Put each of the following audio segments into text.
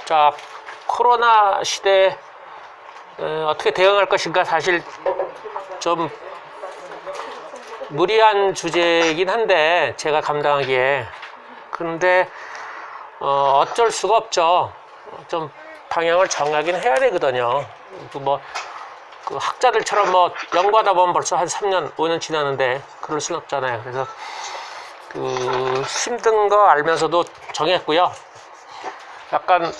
자, 코로나 시대에 어떻게 대응할 것인가 사실 좀 무리한 주제이긴 한데 제가 감당하기에 그런데 어쩔 수가 없죠. 좀 방향을 정하긴 해야 되거든요. 그 학자들처럼 연구하다 보면 벌써 한 3년, 5년 지났는데 그럴 순 없잖아요. 그래서 그 힘든 거 알면서도 정했고요. 약간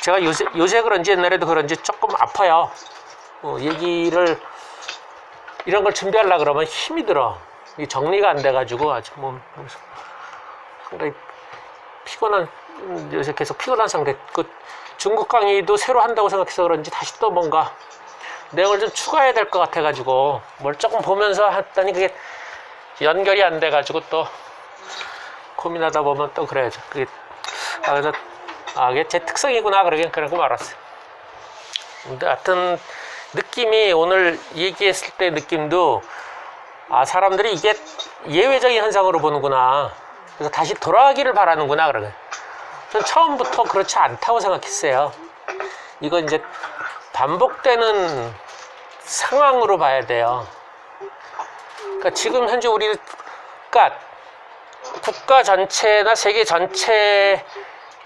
제가 요새 그런지 옛날에도 그런지 조금 아파요. 얘기를 이런 걸 준비하려고 그러면 힘이 들어. 이 정리가 안 돼가지고 아직 상당히 피곤한, 요새 계속 피곤한 상태. 그 중국 강의도 새로 한다고 생각해서 그런지 다시 또 뭔가 내용을 좀 추가해야 될 것 같아가지고 뭘 조금 보면서 했더니 그게 연결이 안 돼가지고 또 고민하다 보면 또 그래야죠. 그래서 이게 제 특성이구나 그러고 말았어요. 근데 하여튼 느낌이 오늘 얘기했을 때 느낌도 사람들이 이게 예외적인 현상으로 보는구나. 그래서 다시 돌아가기를 바라는구나 그러고요. 전 처음부터 그렇지 않다고 생각했어요. 이건 이제 반복되는 상황으로 봐야 돼요. 그러니까 지금 현재 그러니까 국가 전체나 세계 전체가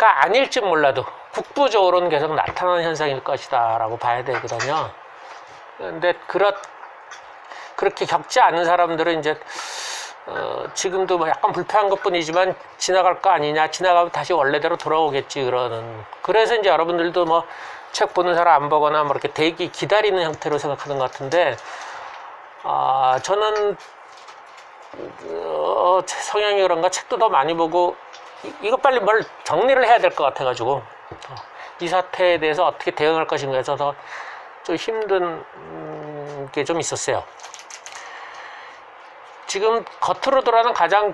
아닐지 몰라도 국부적으로는 계속 나타나는 현상일 것이다 라고 봐야 되거든요. 근데 그렇게 겪지 않은 사람들은 이제 지금도 약간 불편한 것 뿐이지만 지나갈 거 아니냐, 지나가면 다시 원래대로 돌아오겠지 그래서 이제 여러분들도 책 보는 사람 안 보거나 이렇게 대기 기다리는 형태로 생각하는 것 같은데 저는 성향이 그런가 책도 더 많이 보고 이거 빨리 뭘 정리를 해야 될 것 같아가지고 이 사태에 대해서 어떻게 대응할 것인가 해서 더 좀 힘든 게 좀 있었어요. 지금 겉으로 드러나는 가장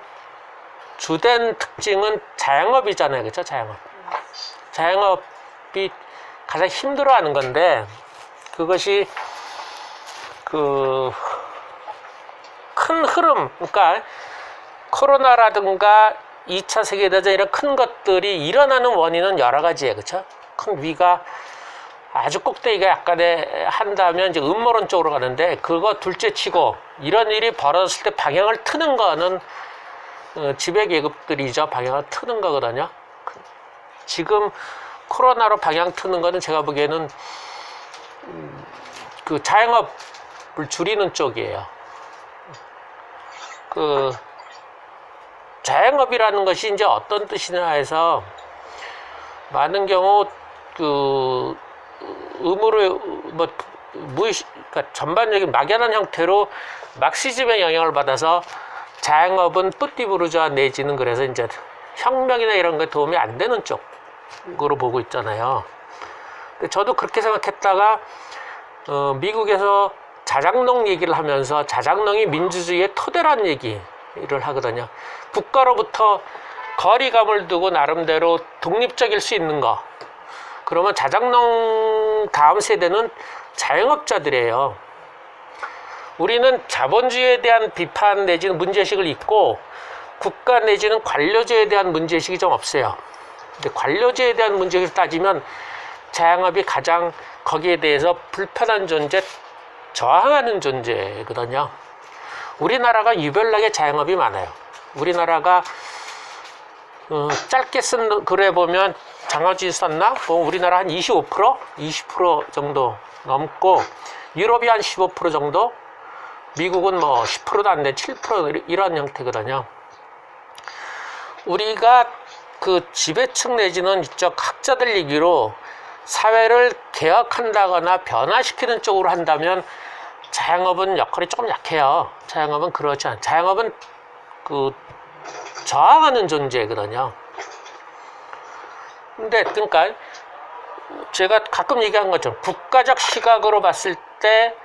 주된 특징은 자영업이잖아요. 그렇죠? 자영업이 가장 힘들어하는 건데 그것이 그 큰 흐름, 그러니까 코로나라든가 2차 세계대전 이런 큰 것들이 일어나는 원인은 여러 가지예요. 그렇죠? 큰 위가 아주 꼭대기가 약간의 한다면 이제 음모론 쪽으로 가는데 그거 둘째 치고 이런 일이 벌어졌을 때 방향을 트는 거는 지배계급들이죠. 방향을 트는 거거든요. 지금 코로나로 방향 트는 거는 제가 보기에는 그 자영업을 줄이는 쪽이에요. 그 자영업이라는 것이 이제 어떤 뜻이냐 해서 많은 경우 그 의무로 그러니까 전반적인 막연한 형태로 막시즘의 영향을 받아서 자영업은 뿌띠부르주아 내지는 그래서 이제 혁명이나 이런 거에 도움이 안 되는 쪽으로 보고 있잖아요. 근데 저도 그렇게 생각했다가 미국에서 자작농 얘기를 하면서 자작농이 민주주의의 토대라는 얘기를 하거든요. 국가로부터 거리감을 두고 나름대로 독립적일 수 있는 거. 그러면 자작농 다음 세대는 자영업자들이에요. 우리는 자본주의에 대한 비판 내지는 문제의식을 잊고 국가 내지는 관료주의에 대한 문제의식이 좀 없어요. 근데 관료주의에 대한 문제의식을 따지면 자영업이 가장 거기에 대해서 불편한 존재, 저항하는 존재거든요. 우리나라가 유별나게 자영업이 많아요. 우리나라가 짧게 쓴 글에 보면 장어지 썼나? 우리나라 한 25%? 20% 정도 넘고 유럽이 한 15% 정도? 미국은 10%도 안 돼 7% 이런 형태거든요. 우리가 그 지배층 내지는 이쪽 학자들 얘기로 사회를 개혁한다거나 변화시키는 쪽으로 한다면 자영업은 역할이 조금 약해요. 자영업은 그렇지 않아요. 자영업은 그 저항하는 존재거든요. 근데 그러니까 제가 가끔 얘기한 것처럼 국가적 시각으로 봤을 때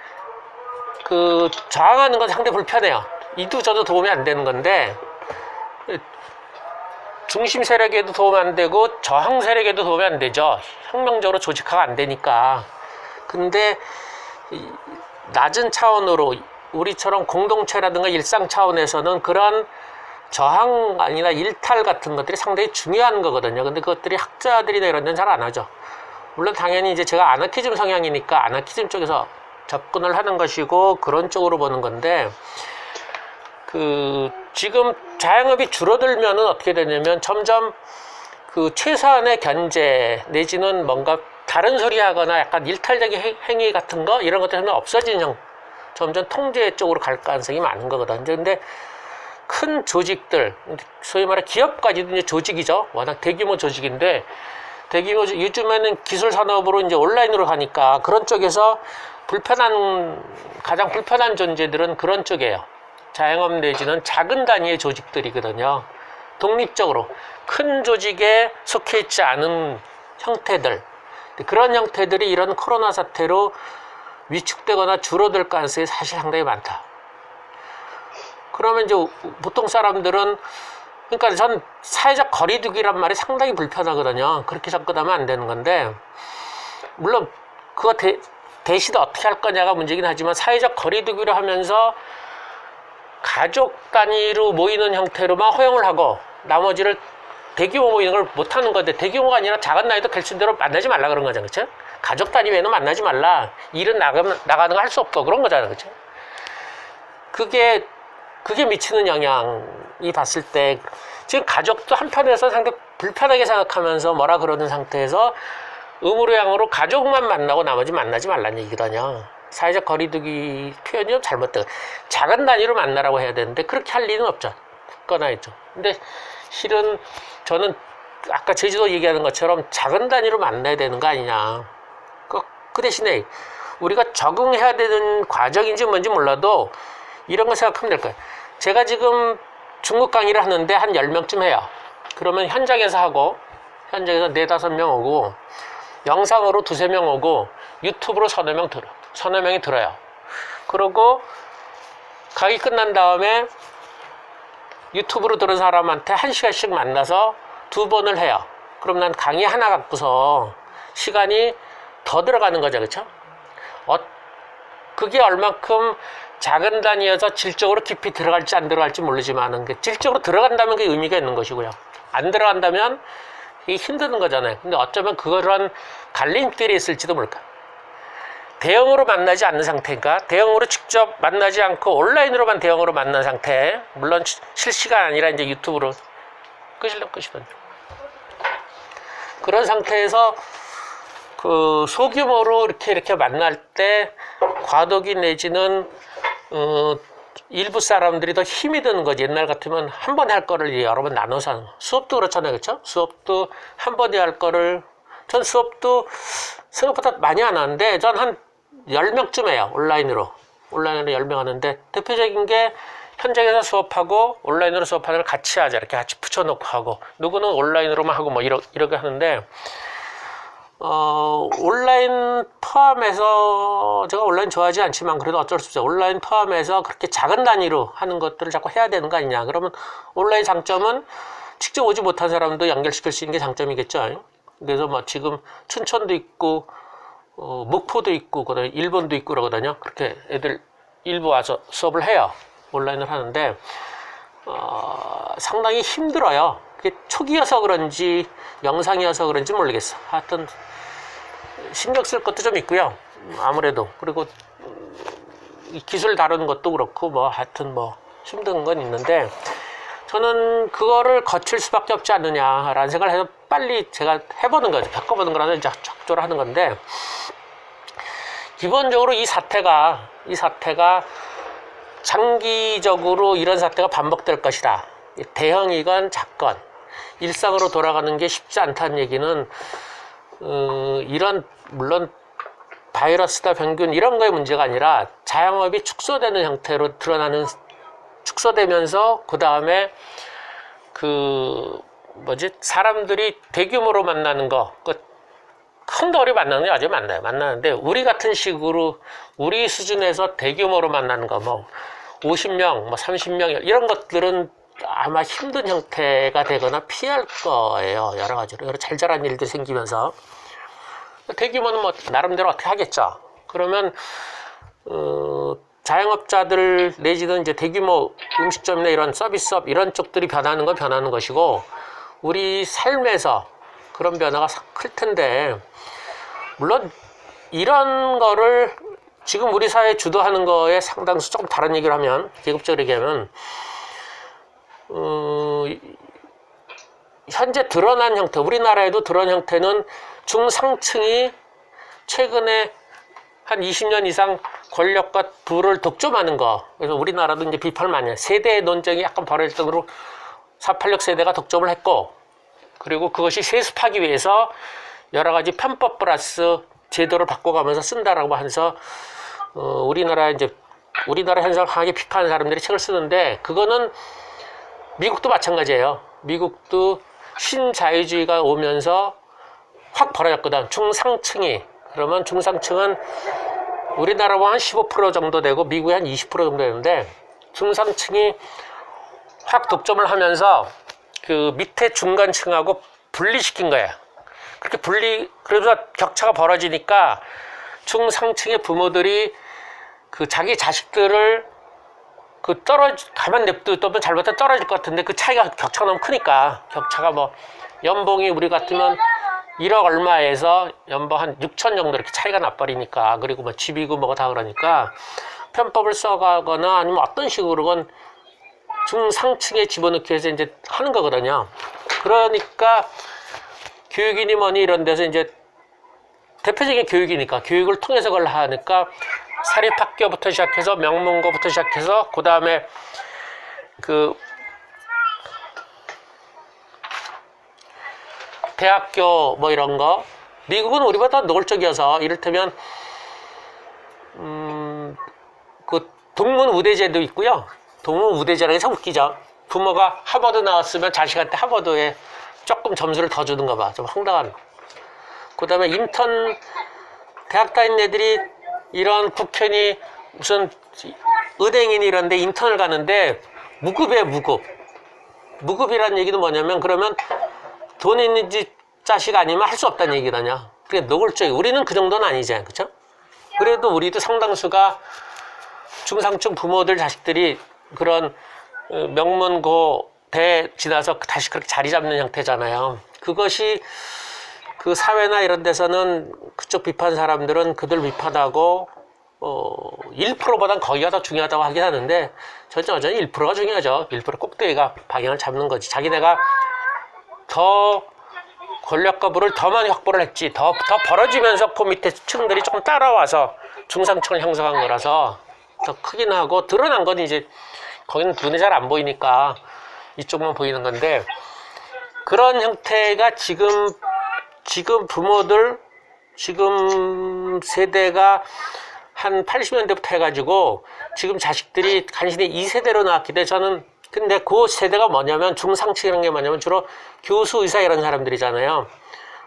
그 저항하는 건 상당히 불편해요. 이도 저도 도움이 안 되는 건데 중심 세력에도 도움이 안 되고 저항 세력에도 도움이 안 되죠. 혁명적으로 조직화가 안 되니까. 근데 낮은 차원으로 우리처럼 공동체라든가 일상 차원에서는 그런 저항이나 일탈 같은 것들이 상당히 중요한 거거든요. 근데 그것들이 학자들이나 이런 데는 잘 안 하죠. 물론 당연히 이제 제가 아나키즘 성향이니까 아나키즘 쪽에서 접근을 하는 것이고 그런 쪽으로 보는 건데, 지금 자영업이 줄어들면은 어떻게 되냐면 점점 최소한의 견제 내지는 뭔가 다른 소리 하거나 약간 일탈적인 행위 같은 거 이런 것들은 없어지는 점점 통제 쪽으로 갈 가능성이 많은 거거든요. 근데 큰 조직들, 소위 말해 기업까지도 이제 조직이죠. 워낙 대규모 조직인데, 요즘에는 기술 산업으로 이제 온라인으로 가니까 그런 쪽에서 가장 불편한 존재들은 그런 쪽이에요. 자영업 내지는 작은 단위의 조직들이거든요. 독립적으로 큰 조직에 속해 있지 않은 형태들, 그런 형태들이 이런 코로나 사태로 위축되거나 줄어들 가능성이 사실 상당히 많다. 그러면 이제 보통 사람들은, 그러니까 전 사회적 거리두기란 말이 상당히 불편하거든요. 그렇게 접근하면 안 되는 건데, 물론 그거 대신 어떻게 할 거냐가 문제긴 하지만, 사회적 거리두기로 하면서 가족 단위로 모이는 형태로만 허용을 하고 나머지를 대규모 모이는 걸 못하는 건데, 대규모가 아니라 작은 나이도 결심대로 만나지 말라 그런 거잖아요. 그렇죠? 가족 단위 외에는 만나지 말라. 일은 나가는 거 할 수 없고 그런 거잖아요. 그렇죠? 그게 미치는 영향이 봤을 때, 지금 가족도 한편에서 상당히 불편하게 생각하면서 뭐라 그러는 상태에서 음으로 양으로 가족만 만나고 나머지 만나지 말라는 얘기거든요. 사회적 거리두기 표현이 좀 잘못되고, 작은 단위로 만나라고 해야 되는데 그렇게 할 리는 없죠. 듣거나 있죠. 근데 실은 저는 아까 제주도 얘기하는 것처럼 작은 단위로 만나야 되는 거 아니냐. 그 대신에 우리가 적응해야 되는 과정인지 뭔지 몰라도 이런 거 생각하면 될 거예요. 제가 지금 중국 강의를 하는데 한 10명쯤 해요. 그러면 현장에서 하고, 현장에서 4-5명 오고, 영상으로 2-3명 오고, 유튜브로 서너 명이 들어요. 그러고 강의 끝난 다음에 유튜브로 들은 사람한테 1시간씩 만나서 2번을 해요. 그럼 난 강의 하나 갖고서 시간이 더 들어가는 거죠. 그렇죠? 그게 얼만큼 작은 단위여서 질적으로 깊이 들어갈지 안 들어갈지 모르지만, 질적으로 들어간다면 그게 의미가 있는 것이고요. 안 들어간다면 이게 힘드는 거잖아요. 근데 어쩌면 그런 갈림길이 있을지도 모를까. 대형으로 만나지 않는 상태니까, 대형으로 직접 만나지 않고 온라인으로만 대형으로 만난 상태, 물론 실시간 아니라 이제 유튜브로 끄시던데, 그런 상태에서 소규모로 이렇게 만날 때 과도기 내지는 일부 사람들이 더 힘이 드는 거지. 옛날 같으면 한 번에 할 거를 여러 번 나눠서 하는, 수업도 그렇잖아요. 그렇죠? 수업도 한 번에 할 거를, 전 수업도 생각보다 많이 안 하는데 전 한 10명쯤 해요. 온라인으로 10명 하는데, 대표적인 게 현장에서 수업하고 온라인으로 수업하는 걸 같이 하자, 이렇게 같이 붙여놓고 하고, 누구는 온라인으로만 하고 뭐 이렇게 하는데, 온라인 포함해서, 제가 온라인 좋아하지 않지만 그래도 어쩔 수 없어요. 온라인 포함해서 그렇게 작은 단위로 하는 것들을 자꾸 해야 되는 거 아니냐. 그러면 온라인 장점은 직접 오지 못한 사람도 연결시킬 수 있는 게 장점이겠죠. 그래서 뭐 지금 춘천도 있고, 목포도 있고, 그다음에 일본도 있고 그러거든요. 그렇게 애들 일부 와서 수업을 해요. 온라인을 하는데, 상당히 힘들어요. 그게 초기여서 그런지 영상이어서 그런지 모르겠어. 하여튼 신경 쓸 것도 좀 있고요. 아무래도. 그리고 이 기술 다루는 것도 그렇고 뭐 하여튼 뭐 힘든 건 있는데, 저는 그거를 거칠 수밖에 없지 않느냐라는 생각을 해서 빨리 제가 해보는 거죠. 겪어보는 거라서 이제 적조를 하는 건데, 기본적으로 이 사태가 장기적으로 이런 사태가 반복될 것이다. 대형이건 작건 일상으로 돌아가는 게 쉽지 않다는 얘기는, 이런 물론 바이러스다 병균 이런 거의 문제가 아니라 자영업이 축소되는 형태로 드러나는, 축소되면서 그 다음에 사람들이 대규모로 만나는 거, 큰 덩어리 만나는 게 아주 많나요? 만나는데 우리 같은 식으로 우리 수준에서 대규모로 만나는 거, 뭐 50명, 뭐 30명 이런 것들은 아마 힘든 형태가 되거나 피할 거예요. 여러 가지로 잘 자란 일들이 생기면서. 대규모는 뭐 나름대로 어떻게 하겠죠. 그러면 자영업자들 내지는 이제 대규모 음식점이나 이런 서비스업 이런 쪽들이 변하는 건 변하는 것이고 우리 삶에서 그런 변화가 클 텐데 물론 이런 거를 지금 우리 사회 주도하는 거에 상당수 조금 다른 얘기를 하면 계급적으로 얘기하면 현재 드러난 형태 우리나라에도 드러난 형태는 중상층이 최근에 한 20년 이상 권력과 부를 독점하는 거. 그래서 우리나라도 이제 비판을 많이 해요. 세대 논쟁이 약간 벌어질 정도로 486 세대가 독점을 했고, 그리고 그것이 세습하기 위해서 여러 가지 편법 플러스 제도를 바꿔가면서 쓴다라고 하면서, 우리나라 현상을 강하게 비판하는 사람들이 책을 쓰는데, 그거는 미국도 마찬가지예요. 미국도 신자유주의가 오면서 확 벌어졌거든. 중상층이. 그러면 중상층은 우리나라와 한 15% 정도 되고 미국이 한 20% 정도 되는데 중상층이 확 독점을 하면서 그 밑에 중간층하고 분리시킨 거예요. 그렇게 그래서 격차가 벌어지니까 중상층의 부모들이 그 자기 자식들을 가만 냅두면 잘못하면 떨어질 것 같은데 그 격차가 너무 크니까 격차가 뭐 연봉이 우리 같으면 1억 얼마에서 연봉 한 6천 정도 이렇게 차이가 나버리니까 그리고 뭐 집이고 뭐가 다 그러니까 편법을 써가거나 아니면 어떤 식으로건 중상층에 집어넣기 위해서 이제 하는 거거든요. 그러니까 교육이니 뭐니 이런 데서 이제 대표적인 교육이니까 교육을 통해서 그걸 하니까 사립학교부터 시작해서 명문고부터 시작해서 그 다음에 대학교 뭐 이런 거 미국은 우리보다 노골적이어서 이를테면 그 동문 우대제도 있고요. 동문 우대제라는 게 참 웃기죠. 부모가 하버드 나왔으면 자식한테 하버드에 조금 점수를 더 주는 거 봐. 좀 황당한 거. 그 다음에 인턴 대학 다니는 애들이 이런 국회니 무슨 은행이니 이런 데 인턴을 가는데 무급이에요. 무급이라는 얘기는 뭐냐면 그러면 돈 있는 집 자식 아니면 할 수 없다는 얘기거든요. 그게 노골적이 우리는 그 정도는 아니잖아요. 그렇죠? 그래도 우리도 상당수가 중상층 부모들 자식들이 그런 명문고 대 지나서 다시 그렇게 자리 잡는 형태잖아요. 그것이 그 사회나 이런 데서는 그쪽 비판 사람들은 그들 비판하고 1%보단 거기가 더 중요하다고 하긴 하는데 저는 여전히 1%가 중요하죠. 1% 꼭대기가 방향을 잡는 거지. 자기네가 더 권력과 부를 더 많이 확보를 했지 더 벌어지면서 그 밑에 층들이 조금 따라와서 중상층을 형성한 거라서 더 크긴 하고 드러난 건 이제 거기는 눈에 잘 안 보이니까 이쪽만 보이는 건데 그런 형태가 지금 부모들 지금 세대가 한 80년대부터 해가지고 지금 자식들이 간신히 2세대로 나왔기 때문에 저는 근데 그 세대가 뭐냐면 중상층이라는 게 뭐냐면 주로 교수, 의사 이런 사람들이잖아요.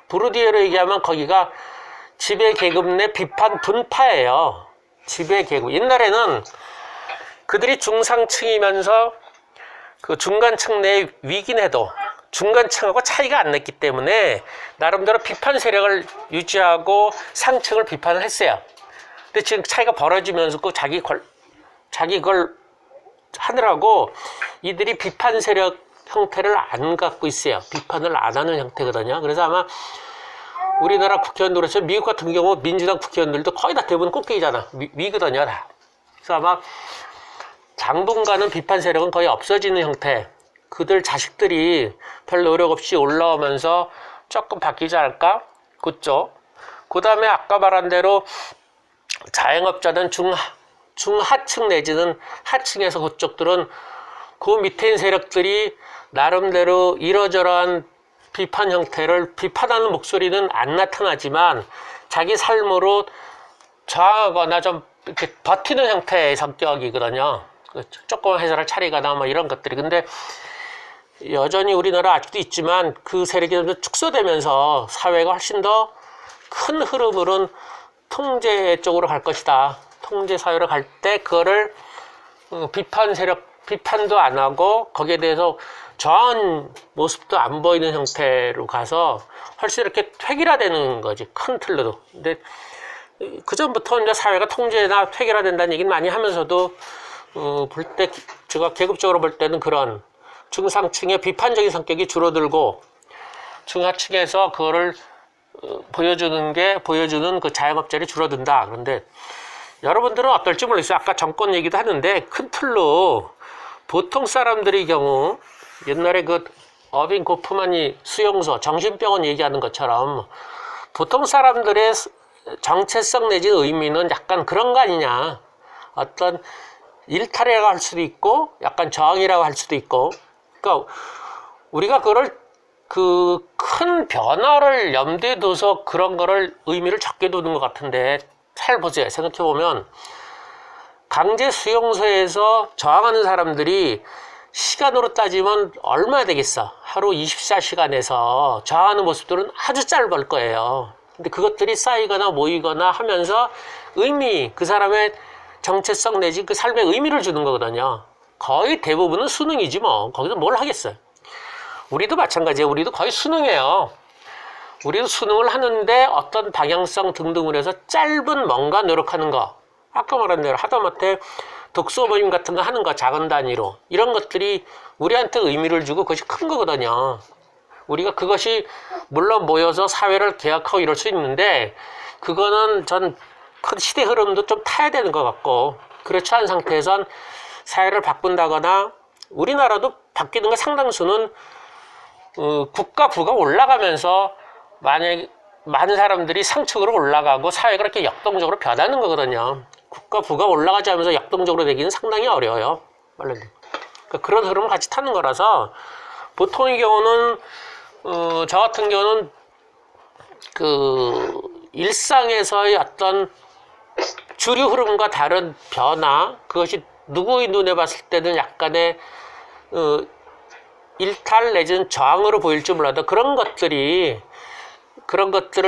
부르디에로 얘기하면 거기가 지배계급 내 비판 분파예요. 지배계급. 옛날에는 그들이 중상층이면서 그 중간층 내 위긴 해도 중간층하고 차이가 안 났기 때문에 나름대로 비판 세력을 유지하고 상층을 비판을 했어요. 근데 지금 차이가 벌어지면서 그 자기 걸 하느라고 이들이 비판 세력 형태를 안 갖고 있어요. 비판을 안 하는 형태거든요. 그래서 아마 우리나라 국회의원들에서 미국 같은 경우 민주당 국회의원들도 거의 다 대부분 꼭대기잖아. 위거든요. 다. 그래서 아마 당분간은 비판 세력은 거의 없어지는 형태. 그들 자식들이 별 노력 없이 올라오면서 조금 바뀌지 않을까? 그쪽. 그 다음에 아까 말한 대로 자영업자든 중하층 내지는 하층에서 그쪽들은 그 밑에 있는 세력들이 나름대로 이러저러한 비판 형태를 비판하는 목소리는 안 나타나지만 자기 삶으로 저항하거나 좀 이렇게 버티는 형태의 성격이거든요. 조금 회사를 차리거나 뭐 이런 것들이. 근데 여전히 우리나라 아직도 있지만 그 세력이 좀 축소되면서 사회가 훨씬 더 큰 흐름으로는 통제 쪽으로 갈 것이다. 통제 사회로 갈 때 그거를 비판 세력 비판도 안 하고 거기에 대해서 저항 모습도 안 보이는 형태로 가서 훨씬 이렇게 획일화되는 거지. 큰 틀로도. 근데 그전부터 이제 사회가 통제나 획일화된다는 얘기는 많이 하면서도 볼 때 제가 계급적으로 볼 때는 그런 중상층의 비판적인 성격이 줄어들고 중하층에서 그거를 보여주는 그 자영업자들이 줄어든다. 그런데 여러분들은 어떨지 모르겠어요. 아까 정권 얘기도 하는데 큰 틀로 보통 사람들의 경우 옛날에 그 어빙 고프만이 수용소, 정신병원 얘기하는 것처럼 보통 사람들의 정체성 내지 의미는 약간 그런 거 아니냐. 어떤 일탈이라고 할 수도 있고 약간 저항이라고 할 수도 있고, 그러니까 우리가 그걸 그 큰 변화를 염두에 둬서 그런 거를 의미를 적게 두는 것 같은데, 잘 보세요. 생각해보면 강제 수용소에서 저항하는 사람들이 시간으로 따지면 얼마나 되겠어. 하루 24시간에서 저항하는 모습들은 아주 짧을 거예요. 근데 그것들이 쌓이거나 모이거나 하면서 그 사람의 정체성 내지 그 삶의 의미를 주는 거거든요. 거의 대부분은 수능이지 뭐. 거기서 뭘 하겠어요. 우리도 마찬가지예요. 우리도 거의 수능이에요. 우리도 수능을 하는데 어떤 방향성 등등을 해서 짧은 뭔가 노력하는 거. 아까 말한 대로 하다못해 독서 모임 같은 거 하는 거, 작은 단위로. 이런 것들이 우리한테 의미를 주고 그것이 큰 거거든요. 우리가 그것이 물론 모여서 사회를 개혁하고 이럴 수 있는데 그거는 전 큰 시대 흐름도 좀 타야 되는 것 같고, 그렇지 않은 상태에선 사회를 바꾼다거나 우리나라도 바뀌는 거 상당수는 국가 부가 올라가면서 만약에 많은 사람들이 상층으로 올라가고 사회가 그렇게 역동적으로 변하는 거거든요. 국가 부가 올라가지 않으면서 역동적으로 되기는 상당히 어려워요. 그러니까 그런 흐름을 같이 타는 거라서 보통의 경우는 저 같은 경우는 그 일상에서의 어떤 주류 흐름과 다른 변화, 그것이 누구의 눈에 봤을 때는 약간의 일탈 내지는 저항으로 보일지 몰라도 그런 것들을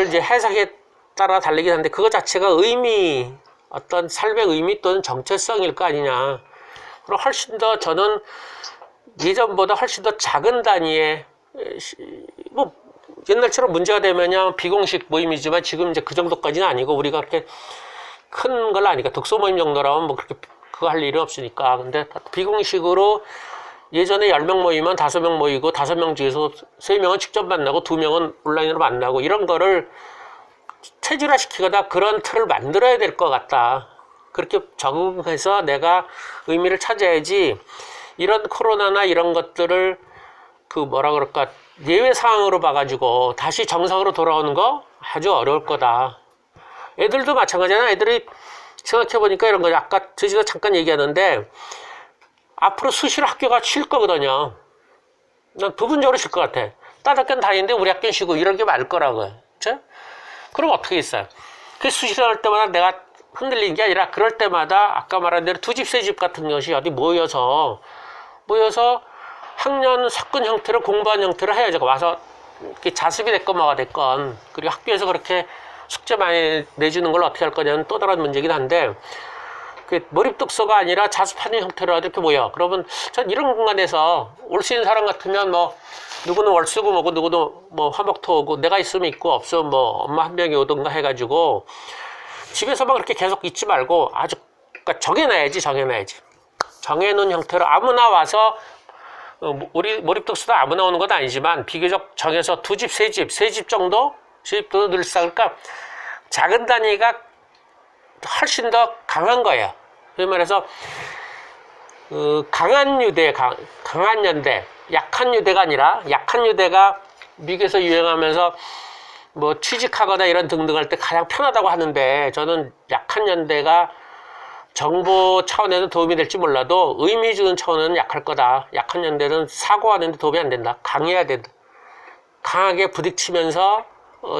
이제 해석에 따라 다르긴 한데 그거 자체가 어떤 삶의 의미 또는 정체성일 거 아니냐. 그럼 훨씬 더 저는 예전보다 훨씬 더 작은 단위의 뭐 옛날처럼 문제가 되면요 비공식 모임이지만 지금 이제 그 정도까지는 아니고 우리가 그렇게 큰 걸 아니까 독서 모임 정도라면 뭐 그렇게 그거 할 일은 없으니까. 근데 비공식으로 예전에 10명 모이면 5명 모이고 5명 중에서 3명은 직접 만나고 2명은 온라인으로 만나고 이런 거를 체질화시키거나 그런 틀을 만들어야 될 것 같다. 그렇게 적응해서 내가 의미를 찾아야지 이런 코로나나 이런 것들을 예외 상황으로 봐가지고 다시 정상으로 돌아오는 거 아주 어려울 거다. 애들도 마찬가지잖아. 애들이 생각해보니까 이런 거죠. 아까 저희도 잠깐 얘기하는데 앞으로 수시로 학교가 쉴 거거든요. 난 부분적으로 쉴 것 같아. 다른 학교는 다니는데 우리 학교는 쉬고 이런 게 많을 거라고요. 그렇죠? 그럼 어떻게 있어요? 그 수시로 할 때마다 내가 흔들리는 게 아니라 그럴 때마다 아까 말한 대로 두 집, 세 집 같은 것이 어디 모여서 학년 섞은 형태로 공부한 형태로 해야죠. 와서 이렇게 자습이 됐건 뭐가 됐건. 그리고 학교에서 그렇게 숙제 많이 내주는 걸 어떻게 할 거냐는 또 다른 문제긴 한데 그 몰입독서가 아니라 자습하는 형태로 이렇게 모여. 그러면 전 이런 공간에서 올 수 있는 사람 같으면 뭐 누구는 월수금 오고 누구는 뭐 화목토 오고 내가 있으면 있고 없으면 뭐 엄마 한 명이 오든가 해가지고 집에서만 그렇게 계속 있지 말고 아주 그러니까 정해놔야지. 정해놓은 형태로 아무나 와서 우리 몰입독서도 아무나 오는 건 아니지만 비교적 정해서 두 집, 세 집 정도? 집도 늘상 그러니까 작은 단위가 훨씬 더 강한 거예요. 그래서 말해서 강한 유대, 강한 연대, 약한 유대가 아니라 약한 유대가 미국에서 유행하면서 뭐 취직하거나 이런 등등 할 때 가장 편하다고 하는데 저는 약한 연대가 정보 차원에는 도움이 될지 몰라도 의미 주는 차원에는 약할 거다. 약한 연대는 사고하는 데 도움이 안 된다. 강해야 된다. 강하게 부딪히면서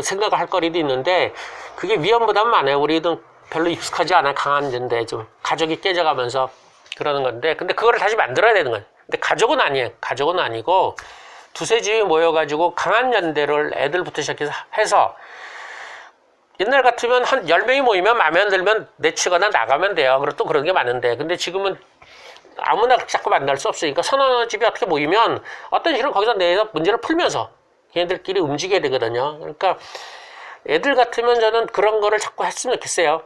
생각을 할 거리도 있는데 그게 위험보다는 많아요. 우리는 별로 익숙하지 않아. 강한 연대 좀 가족이 깨져가면서 그러는 건데 근데 그거를 다시 만들어야 되는 거예요. 근데 가족은 아니에요. 가족은 아니고 두세 집이 모여가지고 강한 연대를 애들부터 시작해서 해서 옛날 같으면 한 10명이 모이면 마음에 안 들면 내치거나 나가면 돼요. 그리고 또 그런 게 많은데 근데 지금은 아무나 자꾸 만날 수 없으니까 서너 집이 어떻게 모이면 어떤 식으로 거기서 내에서 문제를 풀면서 걔네들끼리 움직여야 되거든요. 그러니까 애들 같으면 저는 그런 거를 자꾸 했으면 좋겠어요.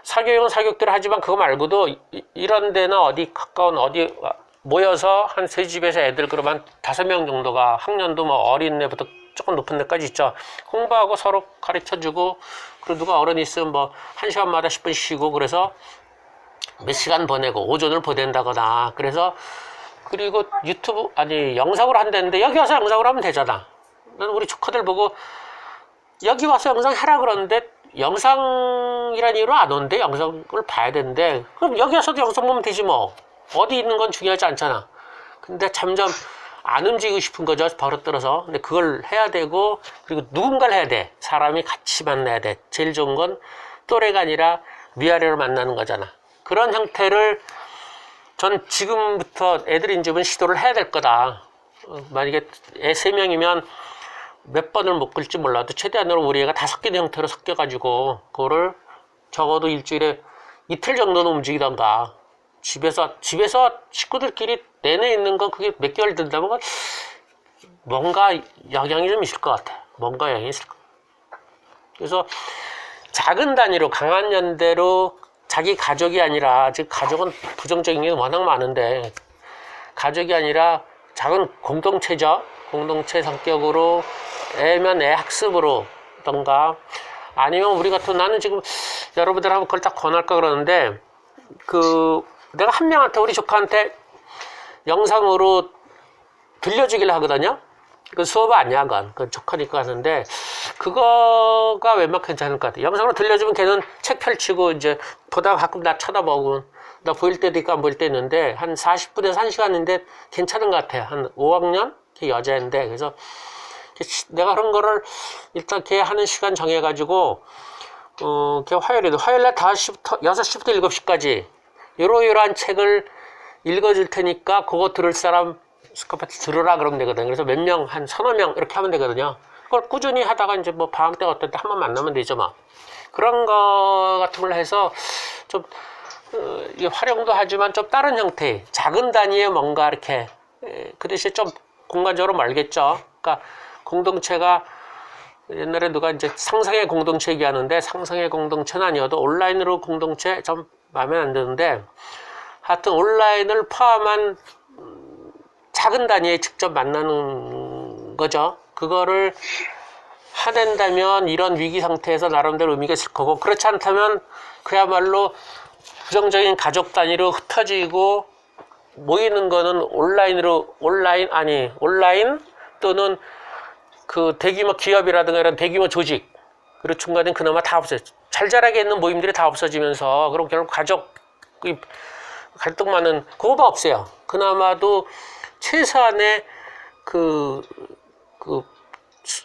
사교육은 사교육대로 하지만 그거 말고도 이런 데나 어디 가까운 어디 모여서 한 세 집에서 애들 그러면 5명 정도가 학년도 뭐 어린 애부터 조금 높은 데까지 있죠. 공부하고 서로 가르쳐주고, 그리고 누가 어른이 있으면 뭐 1시간마다 10분 쉬고, 그래서 몇 시간 보내고 오전을 보낸다거나, 그래서 그리고 유튜브 아니 영상으로 한다는데 여기 와서 영상으로 하면 되잖아. 나는 우리 조카들 보고 여기 와서 영상 해라 그러는데 영상이란 이유로 안 오는데 영상을 봐야 되는데, 그럼 여기 와서도 영상 보면 되지 뭐. 어디 있는 건 중요하지 않잖아. 근데 점점 안 움직이고 싶은 거죠, 버릇들어서. 근데 그걸 해야 되고, 그리고 누군가를 해야 돼. 사람이 같이 만나야 돼. 제일 좋은 건 또래가 아니라 위아래로 만나는 거잖아. 그런 형태를 전 지금부터 애들인 집은 시도를 해야 될 거다. 만약에 애 3명이면 몇 번을 못 끌지 몰라도 최대한으로 우리 애가 다 섞이는 형태로 섞여가지고 그거를 적어도 일주일에 이틀 정도는 움직이던가, 집에서 식구들끼리 내내 있는 건 그게 몇 개월 된다면 뭔가 영향이 좀 있을 것 같아. 뭔가 영향이 있을 것 같아. 그래서 작은 단위로 강한 연대로 자기 가족이 아니라, 즉 가족은 부정적인 게 워낙 많은데, 가족이 아니라 작은 공동체죠. 공동체 성격으로 애면 애 학습으로던가, 아니면 우리 같은, 나는 지금 여러분들하고 그걸 딱 권할까 그러는데, 내가 한 명한테, 우리 조카한테 영상으로 들려주기를 하거든요. 그 수업 아니야, 그건. 그 조카니까 하는데, 그거가 웬만큼 괜찮을 것 같아. 영상으로 들려주면 걔는 책 펼치고, 이제, 보다가 가끔 나 쳐다보고, 나 보일 때도 있고 안 보일 때 있는데, 한 40분에서 1시간인데 괜찮은 것 같아. 한 5학년? 걔 여자인데. 그래서, 내가 그런 거를 일단 걔 하는 시간 정해가지고, 걔 화요일날 5시부터, 6시부터 7시까지, 이러한 책을 읽어줄 테니까, 그거 들을 사람, 스카파트 들으라 그러면 되거든. 그래서 몇 명, 한 3~4명 이렇게 하면 되거든요. 그걸 꾸준히 하다가 이제 뭐 방학 때 어떨 때 한 번 만나면 되죠, 뭐. 그런 거 같은 걸 해서 좀, 활용도 하지만 좀 다른 형태, 작은 단위의 뭔가 이렇게, 그 대신에 좀 공간적으로 멀겠죠. 그러니까 공동체가, 옛날에 누가 이제 상상의 공동체 얘기하는데, 상상의 공동체는 아니어도 온라인으로 공동체 좀 마음에 안 드는데, 하여튼 온라인을 포함한 작은 단위에 직접 만나는 거죠. 그거를 해낸다면 이런 위기 상태에서 나름대로 의미가 있을 거고, 그렇지 않다면 그야말로 부정적인 가족 단위로 흩어지고 모이는 거는 온라인 또는 그 대규모 기업이라든가 이런 대규모 조직, 그리고 중간에 그나마 다 없어요. 잘 자라게 있는 모임들이 다 없어지면서, 그럼 결국 가족이 갈등 많은 그거가 없어요. 그나마도 최소한의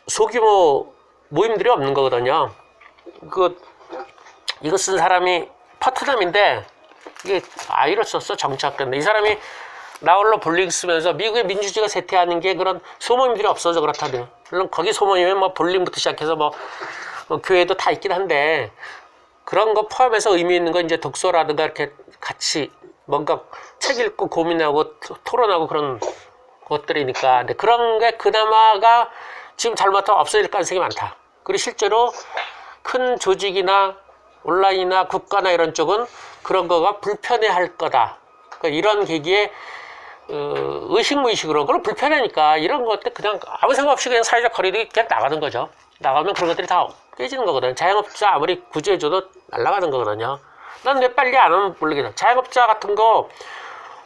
소규모 모임들이 없는 거거든요. 이거 쓴 사람이 파트남인데, 이게 아이를 썼어, 정치학교인데. 이 사람이 나홀로 볼링 쓰면서 미국의 민주주의가 쇠퇴하는 게 그런 소모임들이 없어져, 그렇다든. 물론 거기 소모임은 뭐 볼링부터 시작해서 뭐 교회도 다 있긴 한데, 그런 거 포함해서 의미 있는 건 이제 독서라든가 이렇게 같이 뭔가 책 읽고 고민하고 토론하고 그런 것들이니까. 근데 그런 게 그나마가 지금 잘못하면 없어질 가능성이 많다. 그리고 실제로 큰 조직이나 온라인이나 국가나 이런 쪽은 그런 거가 불편해 할 거다. 그러니까 이런 계기에 의식무의식으로 그럼 불편하니까 이런 것들 그냥 아무 생각 없이 그냥 사회적 거리두기 그냥 나가는 거죠. 나가면 그런 것들이 다 깨지는 거거든. 자영업자 아무리 구제해줘도 날아가는 거거든요. 난 왜 빨리 안 하면 모르겠어. 자영업자 같은 거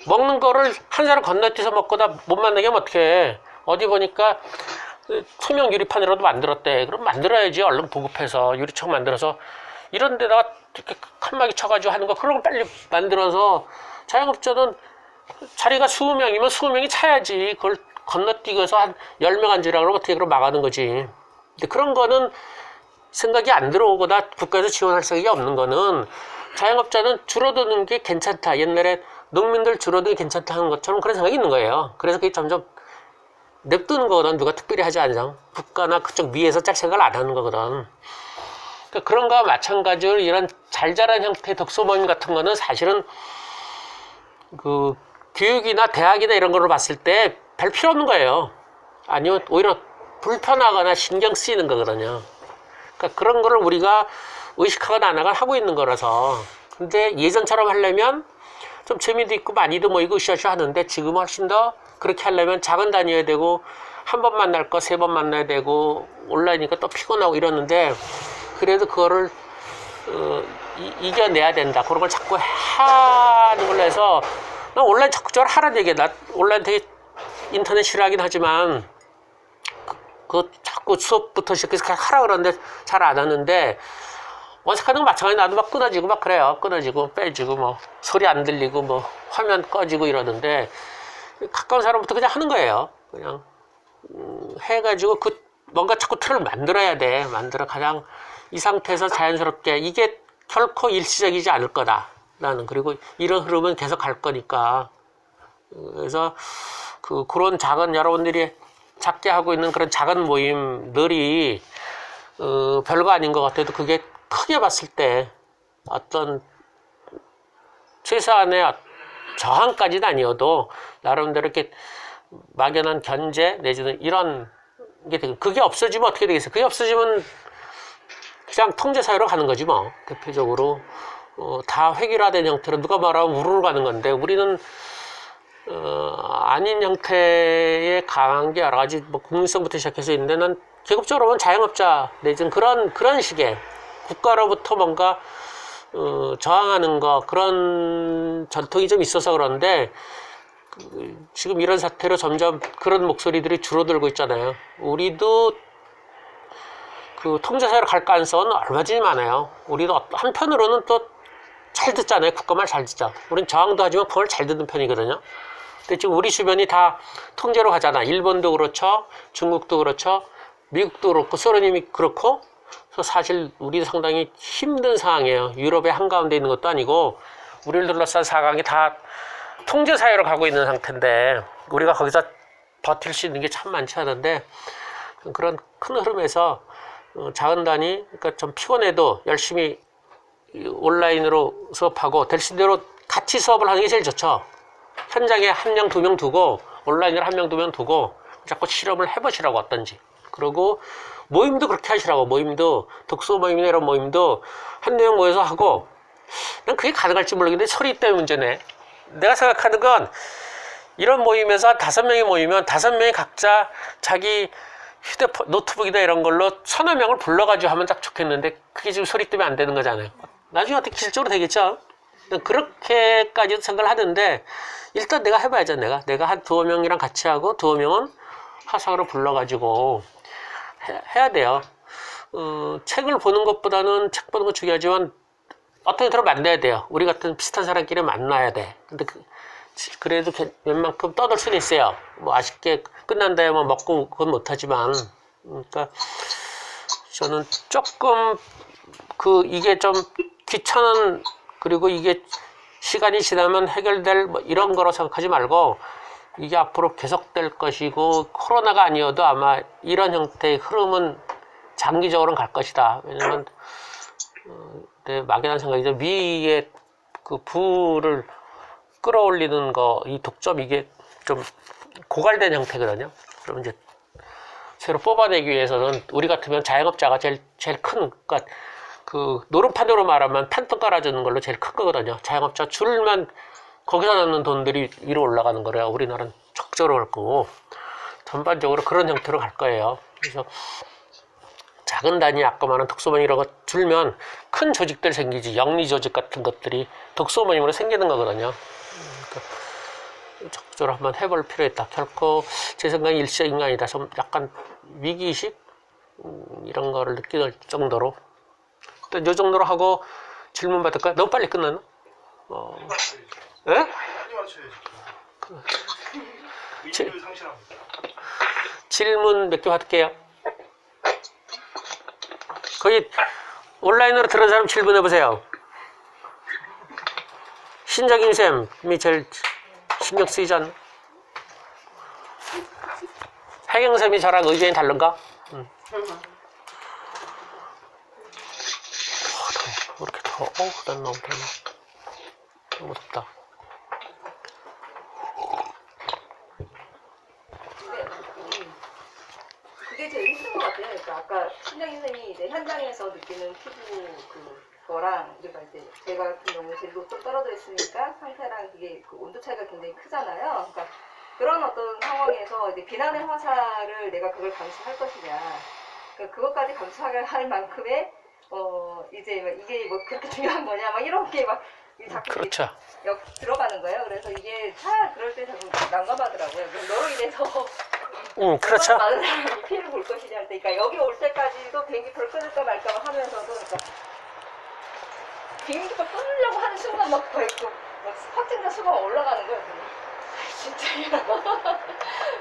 먹는 거를 한 사람 건너뛰어서 먹고다 못 만나게 하면 어떡해. 어디 보니까 투명 유리판이라도 만들었대. 그럼 만들어야지. 얼른 보급해서 유리창 만들어서 이런 데다가 이렇게 칸막이 쳐가지고 하는 거, 그런 거 빨리 만들어서, 자영업자는 자리가 20명이면 20명이 차야지. 그걸 건너뛰어서 한 10명 앉으라 그러면 어떻게 그럼 막아는 거지. 근데 그런 거는 생각이 안 들어오거나 국가에서 지원할 생각이 없는 거는, 자영업자는 줄어드는 게 괜찮다. 옛날에 농민들 줄어드는 게 괜찮다 하는 것처럼 그런 생각이 있는 거예요. 그래서 그게 점점 냅두는 거거든. 누가 특별히 하지 않죠. 국가나 그쪽 위에서 짝 생각을 안 하는 거거든. 그러니까 그런 거와 마찬가지로 이런 잘 자란 형태의 독서 모임 같은 거는 사실은 그 교육이나 대학이나 이런 거로 봤을 때 별 필요 없는 거예요. 아니면 오히려 불편하거나 신경 쓰이는 거거든요. 그러니까 그런 거를 우리가 의식하거나 안 하거나 하고 있는 거라서. 근데 예전처럼 하려면 좀 재미도 있고 많이도 모이고 으쌰으쌰 하는데 지금 훨씬 더 그렇게 하려면 작은 단위여야 되고 한 번 만날 거 세 번 만나야 되고 온라인이니까 또 피곤하고 이러는데 그래도 그거를 이겨내야 된다. 그런 걸 자꾸 하는 걸로 해서 난 온라인 적극적으로 하라는 얘기야. 나 온라인 되게 인터넷 싫어하긴 하지만 그 자꾸 수업부터 시작해서 그냥 하라 그러는데 잘 안 하는데 어색하는 거 마찬가지. 나도 막 끊어지고 막 그래요. 끊어지고 빼지고 뭐 소리 안 들리고 뭐 화면 꺼지고 이러는데 가까운 사람부터 그냥 하는 거예요. 그냥 해가지고 뭔가 자꾸 틀을 만들어야 돼. 만들어 가장 이 상태에서 자연스럽게 이게 결코 일시적이지 않을 거다. 나는 그리고 이런 흐름은 계속 갈 거니까. 그래서 그런 작은 여러분들이 작게 하고 있는 그런 작은 모임들이 별거 아닌 것 같아도 그게 크게 봤을 때 어떤 최소한의 저항까지는 아니어도 나름대로 이렇게 막연한 견제 내지는 이런 게 되고 그게 없어지면 어떻게 되겠어요? 그게 없어지면 그냥 통제사회로 가는 거지 뭐. 대표적으로 다 획일화된 형태로 누가 말하면 우르르 가는 건데 우리는 아닌 형태의 강한 게 여러 가지 뭐 국민성부터 시작해서 있는데 난 계급적으로 보면 자영업자 내지는 그런 식의 국가로부터 뭔가 저항하는 거 그런 전통이 좀 있어서 그런데 지금 이런 사태로 점점 그런 목소리들이 줄어들고 있잖아요. 우리도 통제사회로 갈 가능성은 얼마든지 많아요. 우리도 한편으로는 또 잘 듣잖아요. 국가 말 잘 듣죠. 우린 저항도 하지만 그걸 잘 듣는 편이거든요. 근데 지금 우리 주변이 다 통제로 가잖아. 일본도 그렇죠. 중국도 그렇죠. 미국도 그렇고 소련이 그렇고 그래서 사실 우리도 상당히 힘든 상황이에요. 유럽의 한가운데 있는 것도 아니고 우리를 둘러싼 사강이 다 통제사회로 가고 있는 상태인데 우리가 거기서 버틸 수 있는 게 참 많지 않은데 그런 큰 흐름에서 작은 단위 그러니까 좀 피곤해도 열심히 온라인으로 수업하고 될 수 있는 대로 같이 수업을 하는 게 제일 좋죠. 현장에 한 명, 두 명 두고 온라인으로 한 명, 두 명 두고 자꾸 실험을 해보시라고 어떤지. 그리고 모임도 그렇게 하시라고. 모임도 독서 모임이나 이런 모임도 한 명 모여서 하고 난 그게 가능할지 모르겠는데 소리 때문에 문제네. 내가 생각하는 건 이런 모임에서 5명이 모이면 5명이 각자 자기 휴대폰, 노트북이나 이런 걸로 서너 명을 불러가지고 하면 딱 좋겠는데 그게 지금 소리 때문에 안 되는 거잖아요. 나중에 어떻게 기술적으로 되겠죠? 그렇게까지도 생각을 하는데 일단 내가 해봐야죠. 내가 한 2명이랑 같이 하고 2명은 화상으로 불러가지고 해야 돼요. 책을 보는 것보다는 책 보는 거 중요하지만 어떻게 들어 만나야 돼요. 우리 같은 비슷한 사람끼리 만나야 돼. 근데 그래도 웬만큼 떠들 수는 있어요. 뭐 아쉽게 끝난 다음에 뭐 먹고 그건 못하지만 그러니까 저는 조금 이게 좀 귀찮은 그리고 이게 시간이 지나면 해결될 뭐 이런 거로 생각하지 말고 이게 앞으로 계속될 것이고 코로나가 아니어도 아마 이런 형태의 흐름은 장기적으로는 갈 것이다. 왜냐면 내 막연한 생각이죠. 위에 불을 끌어올리는 거, 이 독점 이게 좀 고갈된 형태거든요. 그럼 이제 새로 뽑아내기 위해서는 우리 같으면 자영업자가 제일 큰, 그러니까 노름판으로 말하면 판돈 깔아주는 걸로 제일 큰 거거든요. 자영업자 줄만 거기서 넣는 돈들이 위로 올라가는 거래요. 우리나라는 적절로 갈 거고 전반적으로 그런 형태로 갈 거예요. 그래서 작은 단위 아까 말한 독서모임 이런 거 줄면 큰 조직들 생기지. 영리 조직 같은 것들이 독서모임으로 생기는 거거든요. 그러니까 적극적으로 한번 해볼 필요 있다. 결코 제 생각에 일시적인 게 아니다. 좀 약간 위기의식 이런 거를 느낄 정도로 일단 요 정도로 하고 질문 받을까요? 너무 빨리 끝났나? 예? 빨리 맞춰야지. 상실합니다. 질문 몇 개 받을게요. 거기 온라인으로 들은 사람 질문해보세요. 신적인 쌤이 제일 신경 쓰이지 않나? 혜경쌤이 저랑 의견이 다른가? 왜 이렇게 더워? 난 너무 더워. 너무 덥다. 그게 제일 힘든 것 같아요. 그러니까 아까 신장희 선생님이 이제 현장에서 느끼는 피부 그거랑 우리가 이제 제가 같은 경우에 제일 또 떨어져 있으니까 상태랑 이게 그 온도 차이가 굉장히 크잖아요. 그러니까 그런 어떤 상황에서 이제 비난의 화살을 내가 그걸 감수할 것이냐. 그러니까 그것까지 감수할 만큼의 이제 막 이게 뭐 그렇게 중요한 거냐 막 이런 게 막 자꾸 그렇죠. 들어가는 거예요. 그래서 이게 다 그럴 때 자꾸 난감하더라고요. 너로 인해서 그렇죠. 많은 사람이 피해를 볼 것이냐 할 때, 그러니까 여기 올 때까지도 비행기표 끊을까 말까 하면서도, 그러니까 비행기표 끊으려고 하는 순간 막 거의 막 확진자 수가 올라가는 거예요. 진짜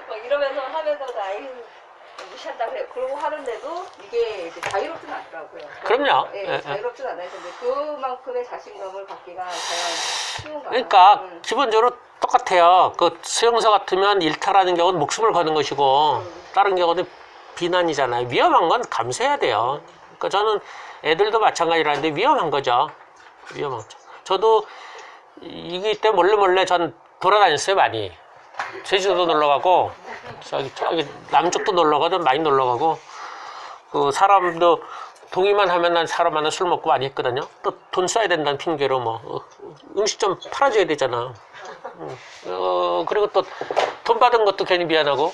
막 이러면서 하면서도 아유 무시한다고 해요. 그러고 하는데도 이게 이제 자유롭지는 않더라고요. 그럼요. 예, 자유롭지는 않아요. 근데 그만큼의 자신감을 갖기가 과연 쉬운가? 그러니까 기본적으로 똑같아요. 그 수용소 같으면 일탈하는 경우는 목숨을 거는 것이고 다른 경우는 비난이잖아요. 위험한 건 감수해야 돼요. 그러니까 저는 애들도 마찬가지라는데 위험한 거죠. 위험한 거죠. 저도 이기 때문에 몰래 전 돌아다녔어요, 많이. 제주도도 놀러 가고 저기 남쪽도 놀러 가도 많이 놀러 가고 그 사람도 동의만 하면 난 사람 하나 술 먹고 많이 했거든요. 또 돈 써야 된다는 핑계로 뭐 음식 좀 팔아줘야 되잖아. 그리고 또 돈 받은 것도 괜히 미안하고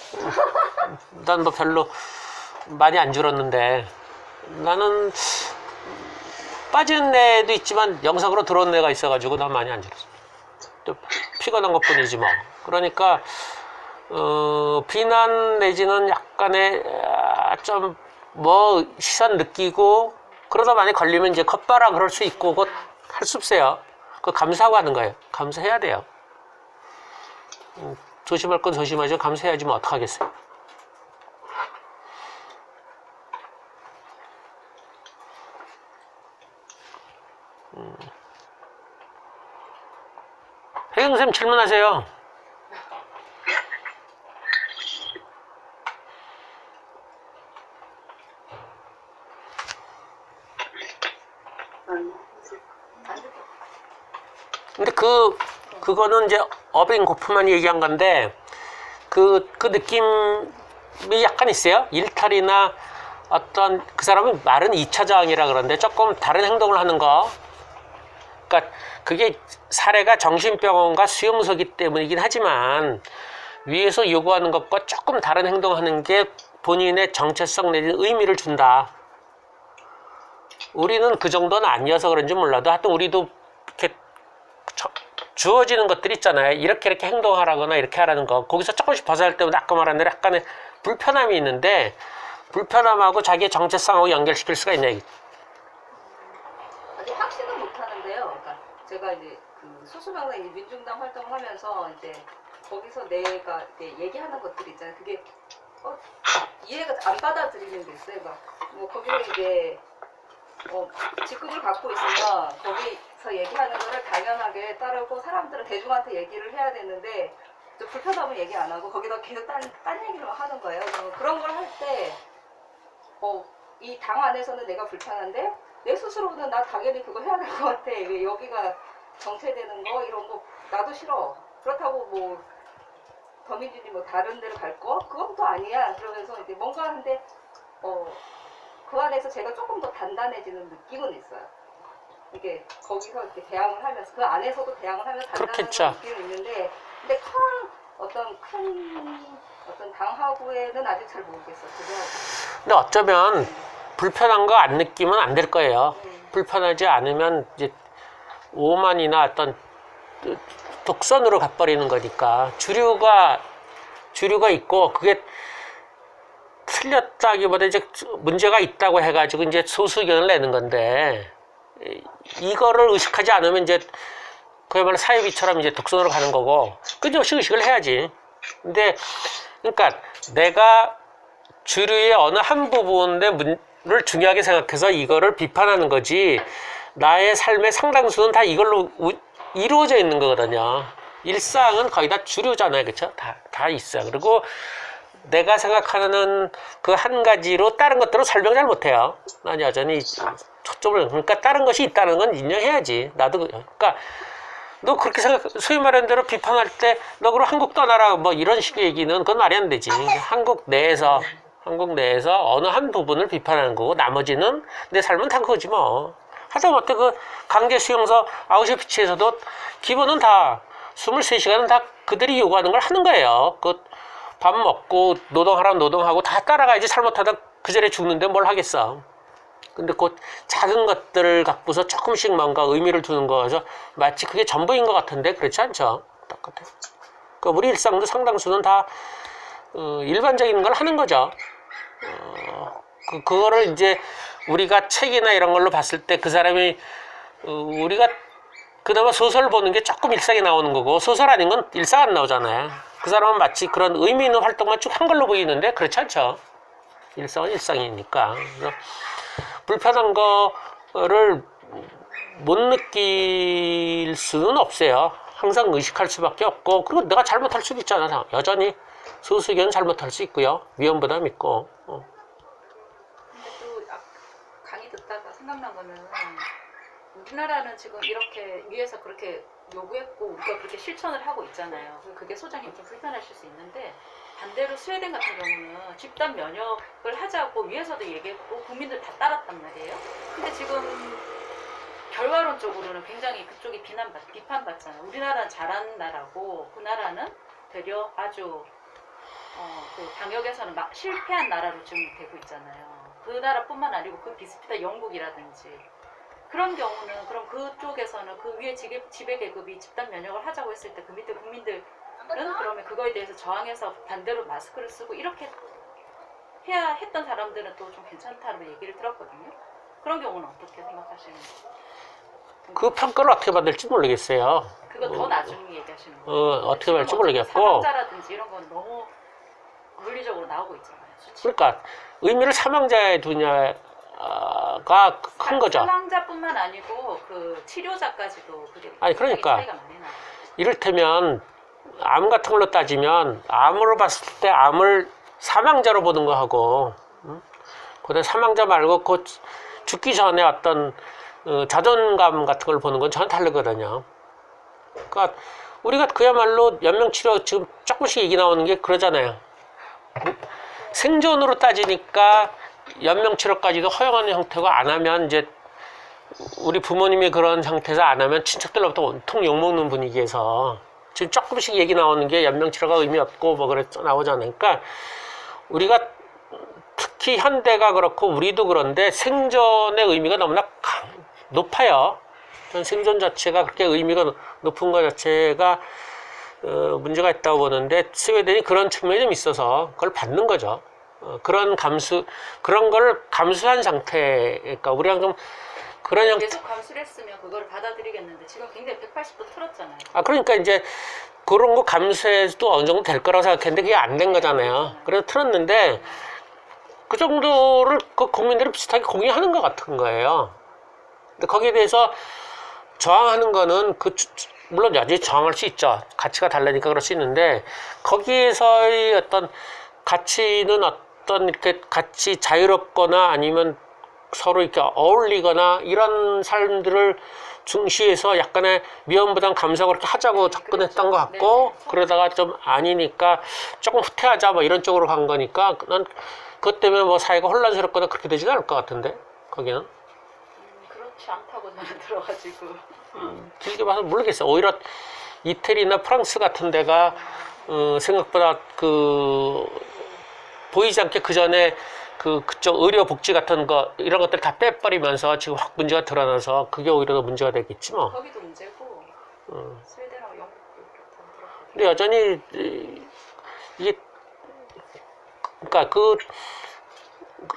난 뭐 별로 많이 안 줄었는데 나는 빠진 애도 있지만 영상으로 들어온 애가 있어가지고 난 많이 안 줄었어. 또 피곤한 것뿐이지 뭐. 그러니까 비난 내지는 약간의 좀 뭐 시선 느끼고 그러다 많이 걸리면 이제 컵바라 그럴 수 있고 그거 할 수 없어요. 그거 감수하고 하는 거예요. 감수해야 돼요. 조심할 건 조심하죠. 감수해야지 뭐 어떡하겠어요. 혜경 선생님 질문하세요. 근데 그거는 이제 어빙 고프만이 얘기한 건데 그 느낌이 약간 있어요. 일탈이나 어떤 그 사람은 말은 2차 저항이라 그러는데 조금 다른 행동을 하는 거. 그러니까 그게 사례가 정신병원과 수용소기 때문이긴 하지만 위에서 요구하는 것과 조금 다른 행동하는 게 본인의 정체성 내지는 의미를 준다. 우리는 그 정도는 아니어서 그런지 몰라도 하여튼 우리도 이렇게 주어지는 것들이 있잖아요. 이렇게 행동하라거나 이렇게 하라는 거. 거기서 조금씩 벗어날 때마다 아까 말한 대로 약간의 불편함이 있는데 불편함하고 자기의 정체성하고 연결시킬 수가 있냐. 아직 확신은 못 하는데요. 그러니까 제가 이제 그 소수명당 민중당 활동을 하면서 이제 거기서 내가 이제 얘기하는 것들이 있잖아요. 그게 이해가 안 받아들이는 게 있어요. 그러니까 뭐 거기서 이제 직급을 갖고 있으면 거기서 얘기하는 거를 당연하게 따르고 사람들은 대중한테 얘기를 해야 되는데 또 불편하면 얘기 안 하고 거기다 계속 딴 얘기를 하는 거예요. 그런 걸 할 때 이 당 안에서는 내가 불편한데 내 스스로는 나 당연히 그거 해야 될 것 같아. 왜 여기가 정체되는 거 이런 거 나도 싫어. 그렇다고 뭐 더민준이 뭐 다른 데로 갈 거? 그건 또 아니야. 그러면서 이제 뭔가 하는데 그 안에서 제가 조금 더 단단해지는 느낌은 있어요. 이게 거기서 이렇게 대항을 하면서 그 안에서도 대항을 하면서 단단한 느낌은 있는데 근데 어떤 당하고에는 아직 잘 모르겠어요. 근데 어쩌면 불편한 거 안 느끼면 안 될 거예요. 불편하지 않으면 이제 오만이나 어떤 독선으로 가버리는 거니까 주류가 있고 그게 틀렸다기보다 이제 문제가 있다고 해가지고 이제 소수 의견을 내는 건데 이거를 의식하지 않으면 이제 그야말로 사이비처럼 이제 독선으로 가는 거고 끊임없이 의식을 해야지. 근데 그러니까 내가 주류의 어느 한 부분을 중요하게 생각해서 이거를 비판하는 거지 나의 삶의 상당수는 다 이걸로 이루어져 있는 거거든요. 일상은 거의 다 주류잖아요. 그렇죠? 다 있어요. 그리고 내가 생각하는 그 한 가지로 다른 것들은 설명 잘 못해요. 난 여전히 초점을 그러니까 다른 것이 있다는 건 인정해야지. 나도 그러니까 너 그렇게 소위 말하는 대로 비판할 때 너 그럼 한국 떠나라 뭐 이런 식의 얘기는 그건 말이 안 되지. 한국 내에서 한국 내에서 어느 한 부분을 비판하는 거고 나머지는 내 삶은 다 그거지 뭐. 하다못해 그 강제 수용소 아우슈비츠에서도 기본은 다 23시간은 다 그들이 요구하는 걸 하는 거예요. 그 밥 먹고 노동하라면 노동하고 다 따라가야지 잘못하다 그 자리에 죽는데 뭘 하겠어. 근데 그 작은 것들을 갖고서 조금씩 뭔가 의미를 두는 거여서 마치 그게 전부인 것 같은데 그렇지 않죠. 똑같아. 그 우리 일상도 상당수는 다 일반적인 걸 하는 거죠. 그거를 이제 우리가 책이나 이런 걸로 봤을 때 그 사람이 우리가 그나마 소설 보는 게 조금 일상에 나오는 거고 소설 아닌 건 일상 안 나오잖아요. 그 사람은 마치 그런 의미 있는 활동만 쭉 한 걸로 보이는데 그렇지 않죠. 일상은 일상이니까. 그래서 불편한 거를 못 느낄 수는 없어요. 항상 의식할 수밖에 없고 그리고 내가 잘못할 수도 있잖아. 여전히 소수 의견은 잘못할 수 있고요. 위험부담 있고. 근데 또 강의 듣다가 생각난 거는 우리나라는 지금 이렇게 위에서 그렇게 요구했고 우리가 그렇게 실천을 하고 있잖아요. 그게 소장님 좀 불편하실 수 있는데 반대로 스웨덴 같은 경우는 집단 면역을 하자고 위에서도 얘기했고 국민들 다 따랐단 말이에요. 근데 지금 결과론적으로는 굉장히 그쪽이 비판받잖아요. 우리나라는 잘한 나라고 그 나라는 되려 아주 그 방역에서는 실패한 나라로 지금 되고 있잖아요. 그 나라뿐만 아니고 그 비슷비슷한 영국이라든지 그런 경우는 그럼 그쪽에서는 그 위에 지배계급이 집단 면역을 하자고 했을 때 그 밑에 국민들은 그러면 그거에 대해서 저항해서 반대로 마스크를 쓰고 이렇게 해야 했던 사람들은 또 좀 괜찮다고 얘기를 들었거든요. 그런 경우는 어떻게 생각하시는지? 그 평가를 어떻게 받을지 모르겠어요. 그거 더 나중에 얘기하시는 거예요. 어떻게 받을지 모르겠고. 사망자라든지 이런 건 너무 물리적으로 나오고 있잖아요. 수치. 그러니까 의미를 사망자에 두냐가 큰 거죠. 사망자뿐만 아니고 그 치료자까지도 그게 아니 그러니까 차이가 많이 나요. 이를테면 암 같은 걸로 따지면 암으로 봤을 때 암을 사망자로 보는 거하고 그다음 사망자 말고 그 죽기 전에 어떤 자존감 같은 걸 보는 건 전혀 다르거든요. 그러니까 우리가 그야말로 연명치료 지금 조금씩 얘기 나오는 게 그러잖아요. 생존으로 따지니까 연명치료까지도 허용하는 형태고 안 하면 이제 우리 부모님이 그런 상태에서 안 하면 친척들로부터 온통 욕먹는 분위기에서 지금 조금씩 얘기 나오는 게 연명치료가 의미 없고 뭐 그랬 나오잖아요. 그러니까 우리가 특히 현대가 그렇고 우리도 그런데 생존의 의미가 너무나 높아요. 생존 자체가 그렇게 의미가 높은 것 자체가 문제가 있다고 보는데 스웨덴이 그런 측면이 좀 있어서 그걸 받는 거죠. 그런 걸 감수한 상태. 그러니까 우리랑 좀 그런 형태. 계속 감수를 했으면 그걸 받아들이겠는데 지금 굉장히 180도 틀었잖아요. 그러니까 이제 그런 거 감수해도 어느 정도 될 거라고 생각했는데 그게 안 된 거잖아요. 그래서 틀었는데 그 정도를 그 국민들이 비슷하게 공유하는 것 같은 거예요. 근데 거기에 대해서 저항하는 거는 물론 여전히 저항할 수 있죠. 가치가 다르니까 그럴 수 있는데 거기에서의 어떤 가치는 어떤 이렇게 같이 자유롭거나 아니면 서로 이렇게 어울리거나 이런 삶들을 중시해서 약간의 위험부담 감수하고 그렇게 하자고 접근했던 것 같고 그러다가 좀 아니니까 조금 후퇴하자 뭐 이런 쪽으로 간 거니까 난 그것 때문에 뭐 사회가 혼란스럽거나 그렇게 되지는 않을 것 같은데 거기는 그렇지 않다고 저는 들어가지고 길게 봐서 모르겠어요. 오히려 이태리나 프랑스 같은 데가 생각보다 보이지 않게 그 전에 그쪽 의료 복지 같은 거 이런 것들 다 빼버리면서 지금 확 문제가 드러나서 그게 오히려 더 문제가 되겠지 뭐. 거기도 문제고 스웨덴하고 영국도 그렇다고 들었거든요. 근데 여전히 이게 그러니까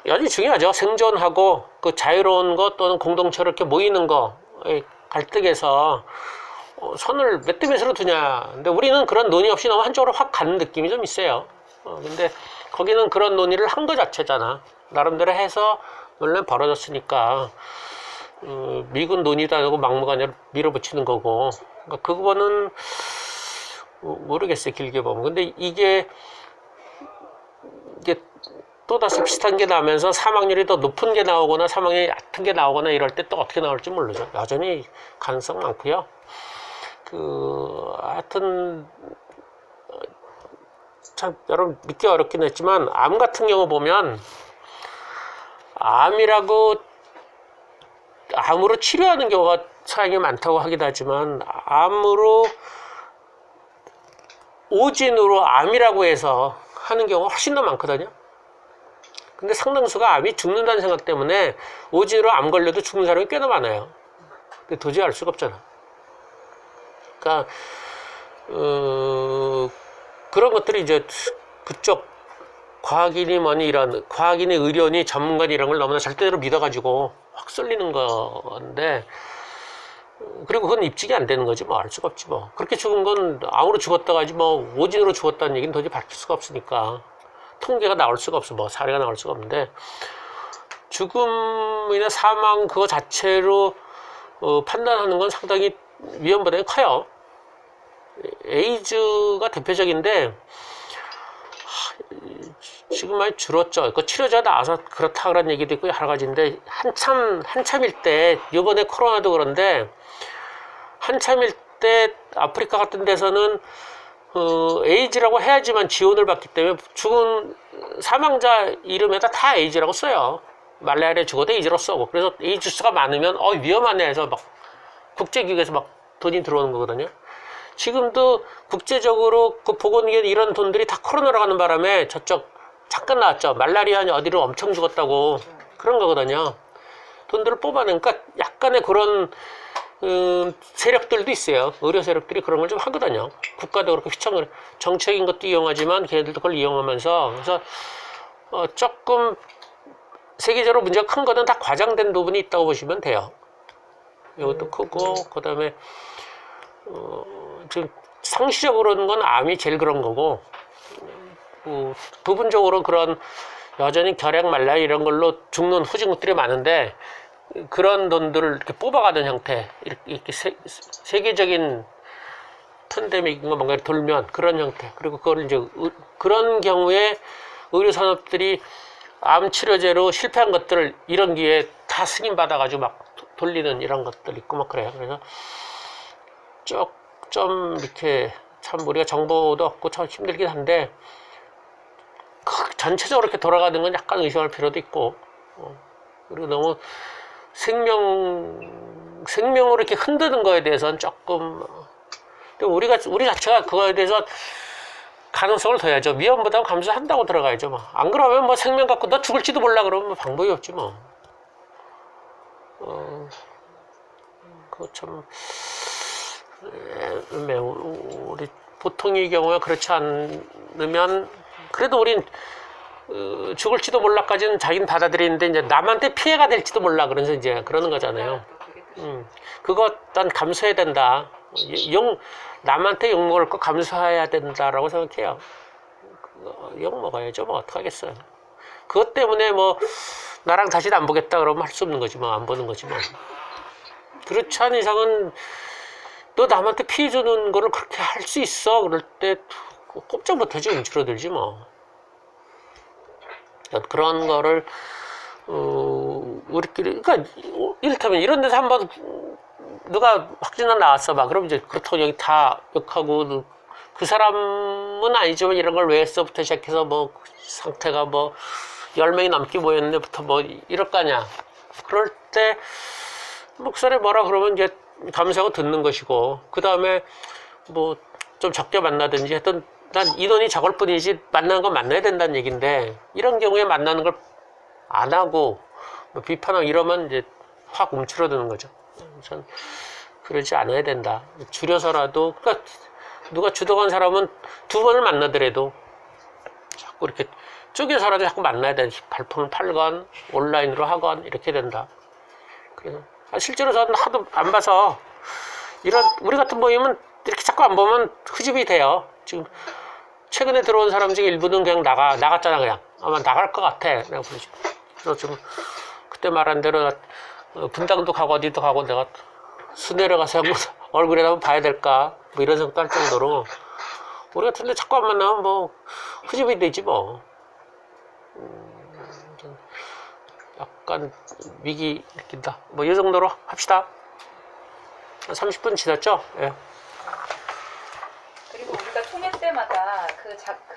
여전히 중요하죠. 생존하고 그 자유로운 것 또는 공동체로 이렇게 모이는 거의 갈등에서 선을 몇 대 몇으로 두냐. 근데 우리는 그런 논의 없이 너무 한쪽으로 확 가는 느낌이 좀 있어요. 근데 거기는 그런 논의를 한 거 자체잖아. 나름대로 해서 원래 벌어졌으니까 미군 논의도 아니고 막무가내로 밀어붙이는 거고. 그러니까 그거는 모르겠어요. 길게 보면. 근데 이게 또다시 비슷한 게 나면서 사망률이 더 높은 게 나오거나 사망률이 얕은 게 나오거나 이럴 때 또 어떻게 나올지 모르죠. 여전히 가능성 많고요. 하여튼 참 여러분 믿기 어렵긴 했지만 암 같은 경우 보면 암으로 치료하는 경우가 사양이 많다고 하긴 하지만 오진으로 암이라고 해서 하는 경우가 훨씬 더 많거든요. 근데 상당수가 암이 죽는다는 생각 때문에 오진으로 암 걸려도 죽는 사람이 꽤나 많아요. 근데 도저히 알 수가 없잖아. 그러니까 그런 것들이 이제 그쪽 과학인이 과학인의 의료인이 전문가니 이런 걸 너무나 절대로 믿어가지고 확 쏠리는 건데, 그리고 그건 입증이 안 되는 거지 뭐. 알 수가 없지 뭐. 그렇게 죽은 건 암으로 죽었다가 하지 뭐 오진으로 죽었다는 얘기는 도저히 밝힐 수가 없으니까 통계가 나올 수가 없어. 뭐 사례가 나올 수가 없는데, 죽음이나 사망 그거 자체로 판단하는 건 상당히 위험 부담이 커요. 에이즈가 대표적인데 지금 많이 줄었죠. 그 치료자 나와서 그렇다 그런 얘기도 있고 여러 가지인데, 한참일 때, 이번에 코로나도 그런데 한참일 때 아프리카 같은 데서는 에이즈라고 해야지만 지원을 받기 때문에 죽은 사망자 이름에다 다 에이즈라고 써요. 말라리아 죽어도 에이즈로 써고. 그래서 에이즈 수가 많으면 위험하네 해서 막 국제기구에서 막 돈이 들어오는 거거든요. 지금도 국제적으로 그 보건기관 이런 돈들이 다 코로나로 가는 바람에 저쪽 잠깐 나왔죠. 말라리아 어디로 엄청 죽었다고. 그런 거거든요. 돈들을 뽑아내니까 약간의 그런 세력들도 있어요. 의료 세력들이 그런 걸 좀 하거든요. 국가도 그렇고 정책인 것도 이용하지만 걔네들도 그걸 이용하면서, 그래서 조금 세계적으로 문제가 큰 거는 다 과장된 부분이 있다고 보시면 돼요. 이것도 크고, 그 다음에 지금 상시적으로는 건 암이 제일 그런 거고, 부분적으로 그런 여전히 결핵, 말라리아 이런 걸로 죽는 후진국들이 많은데, 그런 돈들을 이렇게 뽑아가는 형태, 이렇게 세계적인 팬데믹인가 뭔가 돌면 그런 형태, 그리고 그걸 이제 그런 경우에 의료산업들이 암 치료제로 실패한 것들을 이런 기회에 다 승인받아가지고 막 돌리는 이런 것들 있고 막 그래요. 그래서 좀 이렇게 참 우리가 정보도 없고 참 힘들긴 한데, 전체적으로 이렇게 돌아가는 건 약간 의심할 필요도 있고, 그리고 너무 생명으로 이렇게 흔드는 거에 대해서는 조금, 우리 자체가 그거에 대해서 가능성을 둬야죠. 위험보다 감수한다고 들어가야죠. 뭐. 안 그러면 뭐 생명 갖고 너 죽을지도 몰라 그러면 방법이 없지 뭐. 그거 참, 우리 보통의 경우에 그렇지 않으면, 그래도 우린 죽을지도 몰라까지는 자기는 받아들이는데, 이제 남한테 피해가 될지도 몰라 그러면서 이제 그러는 거잖아요. 그거 난 감수해야 된다. 남한테 욕 먹을 거 감수해야 된다라고 생각해요. 욕 먹어야죠. 뭐 어떡하겠어요. 그것 때문에 뭐 나랑 다시는 안 보겠다 그러면 할 수 없는 거지 뭐. 안 보는 거지 뭐. 그렇지 않은 이상은 너 남한테 피해 주는 거를 그렇게 할 수 있어 그럴 때 꼼짝 못하지. 움츠러들지 뭐. 그런 거를 우리끼리, 그러니까 이를테면 이런 데서 한번 누가 확진자 나왔어 막 그럼 이제 그렇다고 여기 다 욕하고, 그 사람은 아니지만 이런 걸 왜 했어부터 시작해서 뭐 상태가 뭐 10명이 넘게 모였는데부터 뭐 이럴 거 아니야. 그럴 때 목소리 뭐라 그러면 이제 감사하고 듣는 것이고, 그 다음에 뭐 좀 적게 만나든지 했던, 난 인원이 적을 뿐이지 만나는 건 만나야 된다는 얘기인데, 이런 경우에 만나는 걸 안 하고 뭐 비판하고 이러면 이제 확 움츠러드는 거죠. 전 그러지 않아야 된다. 줄여서라도, 그러니까 누가 주도한 사람은 2번을 만나더라도 자꾸 이렇게 쪼개서라도 자꾸 만나야 돼. 발품을 팔건 온라인으로 하건 이렇게 된다. 그래서 실제로 저는 하도 안 봐서, 이런 우리 같은 모임은 이렇게 자꾸 안 보면 흐집이 돼요. 지금 최근에 들어온 사람 중에 일부는 그냥 나갔잖아. 그냥 아마 나갈 것 같아. 내가 보지. 그래서 지금 그때 말한 대로 분당도 가고 어디도 가고 내가 수내려 가서 얼굴에 한번 봐야 될까 뭐 이런 생각도 할 정도로, 우리 같은데 자꾸 안 만나면 뭐 흐집이 되지 뭐. 약간 위기 느낀다. 뭐 이 정도로 합시다. 30분 지났죠? 예. 그리고 우리가 총회 때마다 그